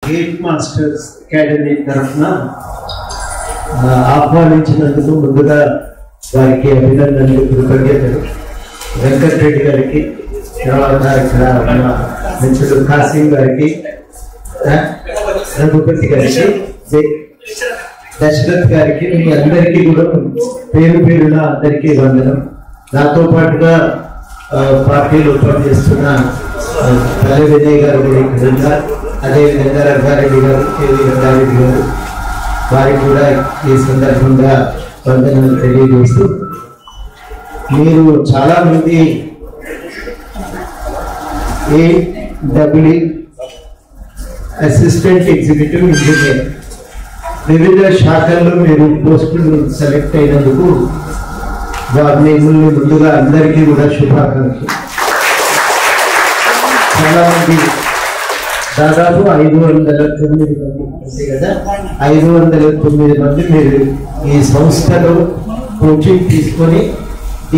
Gate masters academy తరఫున ఆహ్వానించినందుకు ముందుగా వారికి అభినందనలు, కృతజ్ఞతలు. వెంకటరెడ్డి గారికి, తర్వాత ఇక్కడ మన మిత్రుడు కాసిం గారికి, రఘుపతి గారికి, దశరథ్ గారికి, మీ అందరికీ కూడా పేరు పేరున అందరికీ వందనం. నాతో పాటుగా పార్టీలో పనిచేస్తున్న పల్లె వినయ్ గారు కూడా ఇక్కడ ఉన్నారు. అదేవిధంగా రంగారెడ్డి గారు, కేవీ రంగారెడ్డి గారు, వారికి కూడా ఈ సందర్భంగా వందనాలు తెలియజేస్తూ, మీరు చాలా మంది AEE అసిస్టెంట్ ఎగ్జిక్యూటివ్ ఇంజనీర్ వివిధ శాఖల్లో మీరు పోస్టులు సెలెక్ట్ అయినందుకు మిమ్మల్ని ముందుగా అందరికీ కూడా శుభాకాంక్షలు. చాలా మంది దాదాపు 509 మంది అంతే కదా, 509 మంది మీరు ఈ సంస్థలో కోచింగ్ తీసుకొని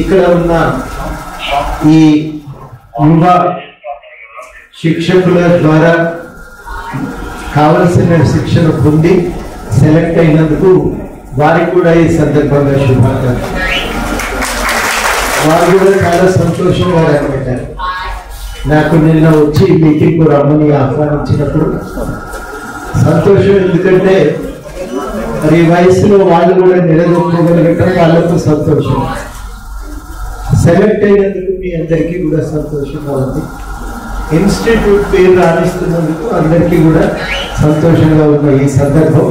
ఇక్కడ ఉన్న ఈ యువ శిక్షకుల ద్వారా కావలసిన శిక్షణ పొంది సెలెక్ట్ అయినందుకు వారికి కూడా ఈ సందర్భంగా శుభాకాంక్షలు. వారు కూడా చాలా సంతోషంగా రాబట్టారు. నాకు నిన్న వచ్చి మీటింగ్కు రమ్మని ఆహ్వానించినప్పుడు సంతోషం. ఎందుకంటే మరి వయసులో వాళ్ళు కూడా నిలదొక్కగలగటం వాళ్ళకు సంతోషం. సెలెక్ట్ అయినందుకు మీ అందరికీ కూడా సంతోషంగా ఉంది. ఇన్స్టిట్యూట్ పేరు రాణిస్తున్నందుకు అందరికీ కూడా సంతోషంగా ఉన్న ఈ సందర్భం,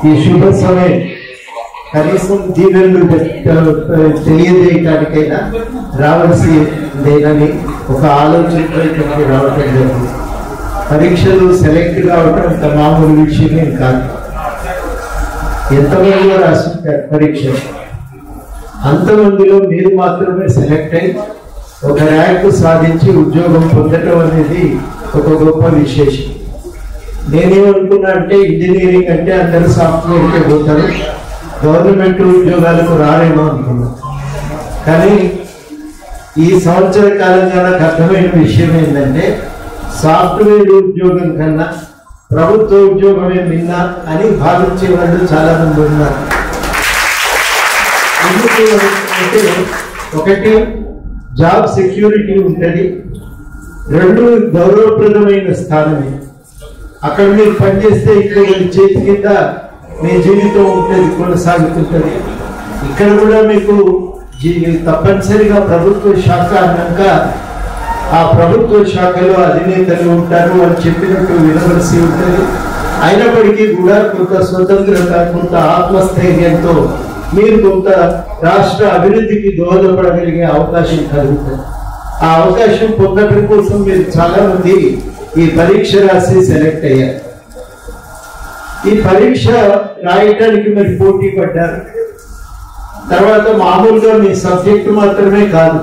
ఈ శుభ సమయం కనీసం దీవెనలు తెలియజేయటానికైనా రావాల్సిందేనని ఒక ఆలోచనతో ఇక్కడికి రావటం జరిగింది. పరీక్షలు సెలెక్ట్ కావటం అంత మామూలు విషయమే కాదు. ఎంతమందిలో రాస్తుంటారు పరీక్ష, అంతమందిలో మీరు మాత్రమే సెలెక్ట్ అయి ఒక ర్యాంకు సాధించి ఉద్యోగం పొందటం అనేది ఒక గొప్ప విశేషం. నేనేమనుకున్నా అంటే ఇంజనీరింగ్ అంటే అందరూ సాఫ్ట్వేర్కే పోతారు, గవర్నమెంట్ ఉద్యోగాలకు రారేమో అనుకున్నాను. కానీ ఈ సంవత్సర కాలంగా నాకు అర్థమైన విషయం ఏంటంటే సాఫ్ట్వేర్ ఉద్యోగం కన్నా ప్రభుత్వ ఉద్యోగమే మిన్న అని భావించే వాళ్ళు చాలా మంది ఉన్నారు. ఎందుకు అంటే ఒకటి జాబ్ సెక్యూరిటీ ఉంటుంది, రెండు గౌరవప్రదమైన స్థానమే. అక్కడ మీరు పనిచేస్తే ఇక్కడ చేతి కింద మీ జీవితం ఉంటుంది, కొనసాగుతుంటుంది. ఇక్కడ కూడా మీకు తప్పనిసరిగా ప్రభుత్వ శాఖ అన్నాక ఆ ప్రభుత్వ శాఖలో అధినేతలు ఉంటారు, వాళ్ళు చెప్పినట్టు వినవలసి ఉంటుంది. అయినప్పటికీ కూడా కొంత స్వతంత్రత, కొంత ఆత్మస్థైర్యంతో మీరు కొంత రాష్ట్ర అభివృద్ధికి దోహదపడగలిగే అవకాశం కలుగుతుంది. ఆ అవకాశం పొందడం కోసం మీరు చాలా మంది ఈ పరీక్ష రాసి సెలెక్ట్ అయ్యారు. ఈ పరీక్ష రాయటానికి మరి పోటీ పడ్డారు. తర్వాత మామూలుగా మీ సబ్జెక్టు మాత్రమే కాదు,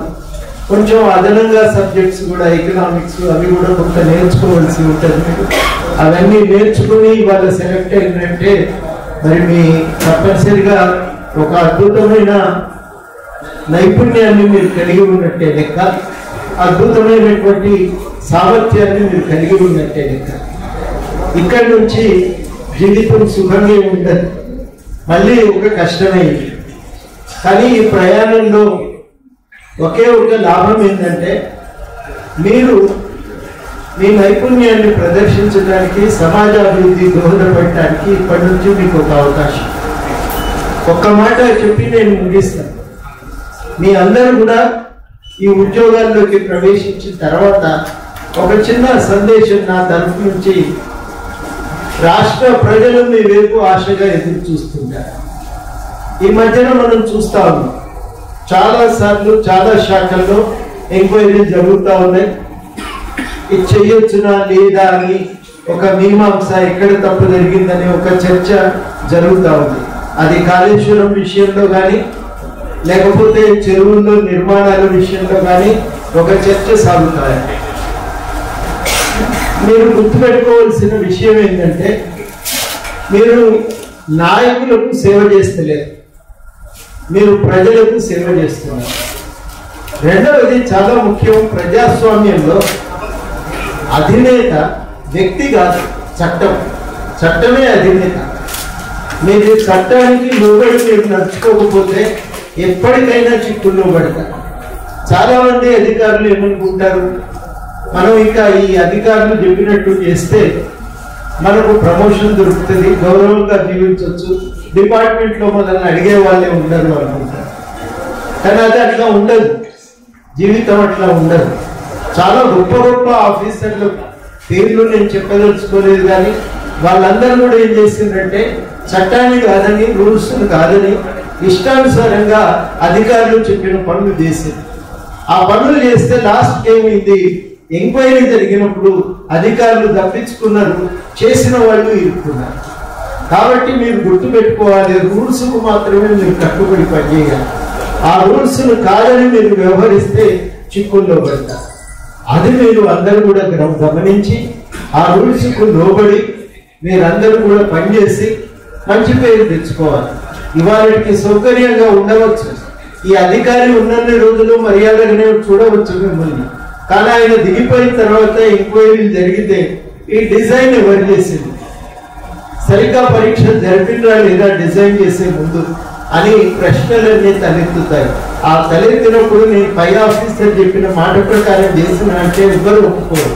కొంచెం అదనంగా సబ్జెక్ట్స్ కూడా, ఎకనామిక్స్ అవి కూడా కొంత నేర్చుకోవాల్సి ఉంటుంది. అవన్నీ నేర్చుకుని వాళ్ళు సెలెక్ట్ అయినట్టే మరి మీ తప్పనిసరిగా ఒక అద్భుతమైన నైపుణ్యాన్ని మీరు కలిగి ఉన్నట్టే లెక్క, అద్భుతమైనటువంటి సామర్థ్యాన్ని మీరు కలిగి ఉన్నట్టే లెక్క. ఇక్కడి నుంచి జీవితం సుఖంగా ఉండదు, మళ్ళీ ఒక కష్టమైంది. కానీ ఈ ప్రయాణంలో ఒకే ఒక లాభం ఏంటంటే మీరు మీ నైపుణ్యాన్ని ప్రదర్శించడానికి, సమాజ అభివృద్ధి దోహదపడటానికి ఇప్పటి నుంచి మీకు ఒక అవకాశం. ఒక్క మాట చెప్పి నేను ముగిస్తాను. మీ అందరూ కూడా ఈ ఉద్యోగాల్లోకి ప్రవేశించిన తర్వాత ఒక చిన్న సందేశం నా తరఫు నుంచి. రాష్ట్ర ప్రజలు మీ వైపు ఆశగా ఎదురు చూస్తుంటారు. ఈ మధ్యన మనం చూస్తా ఉన్నాం, చాలా సార్లు చాలా శాఖల్లో ఎంక్వైరీ జరుగుతూ ఉన్నాయి. ఇది చెయ్యొచ్చునా లేదా అని ఒక మీమాంస, ఎక్కడ తప్పు జరిగిందని ఒక చర్చ జరుగుతూ ఉంది. అది కాళేశ్వరం విషయంలో కానీ లేకపోతే చెరువుల్లో నిర్మాణాల విషయంలో కానీ ఒక చర్చ సాగుతాయి. మీరు గుర్తుపెట్టుకోవాల్సిన విషయం ఏంటంటే మీరు నాయకులకు సేవ చేస్తలేరు, మీరు ప్రజలకు సేవ చేస్తున్నారు. రెండవది చాలా ముఖ్యం, ప్రజాస్వామ్యంలో అధినేత వ్యక్తి కాదు, చట్టమే అధినేత. మీరు చట్టానికి లోబడి మీరు నడుచుకోకపోతే ఎప్పటికైనా చిక్కుల్లో పడతారు. చాలా మంది అధికారులు ఏమనుకుంటారు, మనం ఇంకా ఈ అధికారులు చెప్పినట్టు చేస్తే మనకు ప్రమోషన్ దొరుకుతుంది, గౌరవంగా జీవించవచ్చు, డిపార్ట్మెంట్లో మనల్ని అడిగే వాళ్ళే ఉండరు అనుకుంటారు. కానీ అది అట్లా ఉండదు, జీవితం అట్లా ఉండదు. చాలా గొప్ప గొప్ప ఆఫీసర్ల పేర్లు నేను చెప్పదలుచుకోలేదు, కానీ వాళ్ళందరూ కూడా ఏం చేసిందంటే చట్టాన్ని కాదని, రూల్స్ కాదని ఇష్టానుసారంగా అధికారులు చెప్పిన పనులు చేసింది. ఆ పనులు చేస్తే లాస్ట్ ఏమైంది, ఎంక్వైరీ జరిగినప్పుడు అధికారులు తప్పించుకున్నారు, చేసిన వాళ్ళు ఇరుక్కున్నారు. కాబట్టి మీరు గుర్తుపెట్టుకోవాలి, రూల్స్ కు మాత్రమే మీరు కట్టుబడి పనిచేయాలి. ఆ రూల్స్ కాదని మీరు వ్యవహరిస్తే చిక్కుల్లో పడతారు. అది మీరు అందరూ కూడా గమనించి ఆ రూల్స్ కు లోబడి మీరందరూ కూడా పనిచేసి మంచి పేరు తెచ్చుకోవాలి. ఇవాళకి సౌకర్యంగా ఉండవచ్చు, ఈ అధికారి ఉన్నన్ని రోజులు మర్యాదగానే చూడవచ్చు మిమ్మల్ని. కానీ ఆయన దిగిపోయిన తర్వాత ఎంక్వైరీలు జరిగితే ఈ డిజైన్ ఎవరు చేసింది, సరిగ్గా పరీక్ష జరిపినరా లేదా డిజైన్ చేసే ముందు అని ప్రశ్నలన్నీ తలెత్తుతాయి. ఆ తలెత్తినప్పుడు నేను పై ఆఫీసర్ చెప్పిన మాట ప్రకారం చేసిన అంటే ఎవరు ఒప్పుకోరు.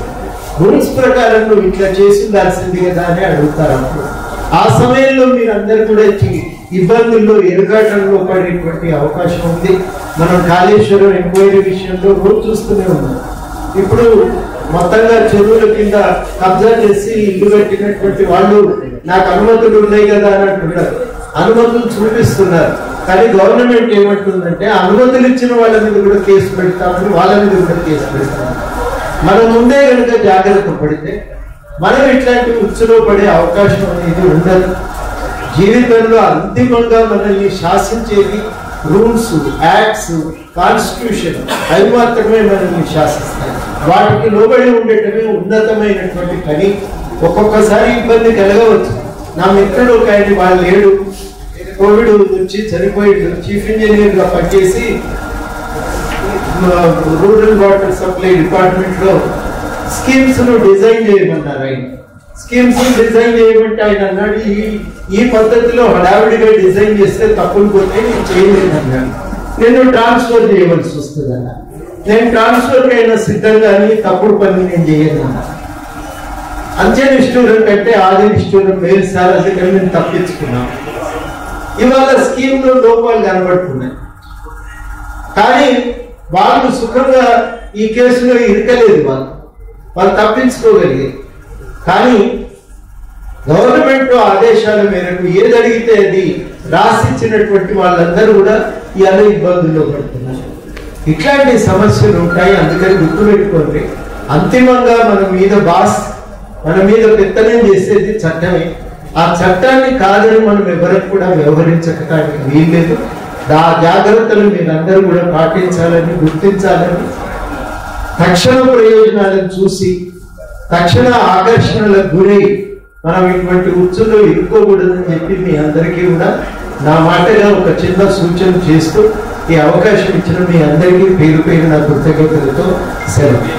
రూల్స్ ప్రకారం నువ్వు ఇట్లా చేసి ఉండాల్సింది కదా అని అడుగుతారు. అప్పుడు ఆ సమయంలో మీరందరూ కూడా ఇబ్బందుల్లో ఎరుగాటంలో పడేటువంటి అవకాశం ఉంది. మనం కాళేశ్వరం ఎంక్వైరీ విషయంలో రోజు చూస్తూనే ఉన్నాం. ఇప్పుడు మొత్తంగా చెరువుల కింద కబ్జా చేసి ఇల్లు కట్టినటువంటి వాళ్ళు నాకు అనుమతులు ఉన్నాయి కదా అని అంటున్నారు. అనుమతులు చూపిస్తున్నారు, కానీ గవర్నమెంట్ ఏమంటుందంటే అనుమతులు ఇచ్చిన వాళ్ళ మీద కూడా కేసు పెడతామని, వాళ్ళ మీద కూడా కేసు పెడతామని. మనం ముందే కనుక జాగ్రత్త పడితే మనం ఇట్లాంటి ఉచ్చులో పడే అవకాశం అనేది ఉండదు. జీవితంలో అంతిమంగా మనల్ని శాసించేది రూల్స్, యాక్ట్స్, కాన్స్టిట్యూషన్, అవి మాత్రమే మనల్ని శాసిస్తాయి. వాటికి లోబడి ఉండటమే ఉన్నతమైనటువంటి పని. ఒక్కొక్కసారి ఇబ్బంది కలగవచ్చు. నా మిత్రుడు ఒక ఆయన వాళ్ళు లేడు, కోవిడ్ వచ్చి చనిపోయాడు, చీఫ్ ఇంజనీర్గా పనిచేసి రూరల్ వాటర్ సప్లై డిపార్ట్మెంట్ లో స్కీమ్స్ ను డిజైన్ చేయమన్నారు. ఆయన స్కీమ్స్ డిజైన్ చేయమంటే ఆయన అన్నాడు, ఈ పద్ధతిలో హడావిడిగా డిజైన్ చేస్తే తప్పులు పోతే నేను చేయలేదు అన్నాడు. నేను ట్రాన్స్ఫర్ చేయవలసి వస్తుంది అన్న. నేను ట్రాన్స్ఫర్ అయినా సిద్ధంగాని తప్పుడు పని నేను చేయను అన్నా. అంచె నిష్ఠూరం కంటే ఆది నిష్ఠూరం మేలు సార్, అందుకని నేను తప్పించుకున్నాను. ఇవాళ స్కీమ్ లో లోపాలు కనబడుతున్నాయి, కానీ వాళ్ళు సుఖంగా ఈ కేసులో ఇరకలేదు. వాళ్ళు తప్పించుకోగలిగారు. కానీ గవర్నమెంట్ ఆదేశాల మేరకు ఏది అడిగితే అది రాసిచ్చినటువంటి వాళ్ళందరూ కూడా ఇవాళ ఇబ్బందుల్లో పడుతున్నారు. ఇట్లాంటి సమస్యలు ఉంటాయి. అందుకని గుర్తుపెట్టుకోండి, అంతిమంగా మన మీద పెత్తనం చేసేది చట్టమే. ఆ చట్టాన్ని కాదని మనం ఎవరికి కూడా వ్యవహరించడానికి వీల్లేదు. ఆ జాగ్రత్తలు మీరందరూ కూడా పాటించాలని, గుర్తించాలని, తక్షణ ప్రయోజనాలను చూసి తక్షణ ఆకర్షణలకు గురై మనం ఇటువంటి ఉచ్చులో ఇరుక్కోకూడదని చెప్పి మీ అందరికీ కూడా నా మాటగా ఒక చిన్న సూచన చేస్తూ ఈ అవకాశం ఇచ్చిన మీ అందరికీ పేరు పేరు నా కృతజ్ఞతలతో సెలవు.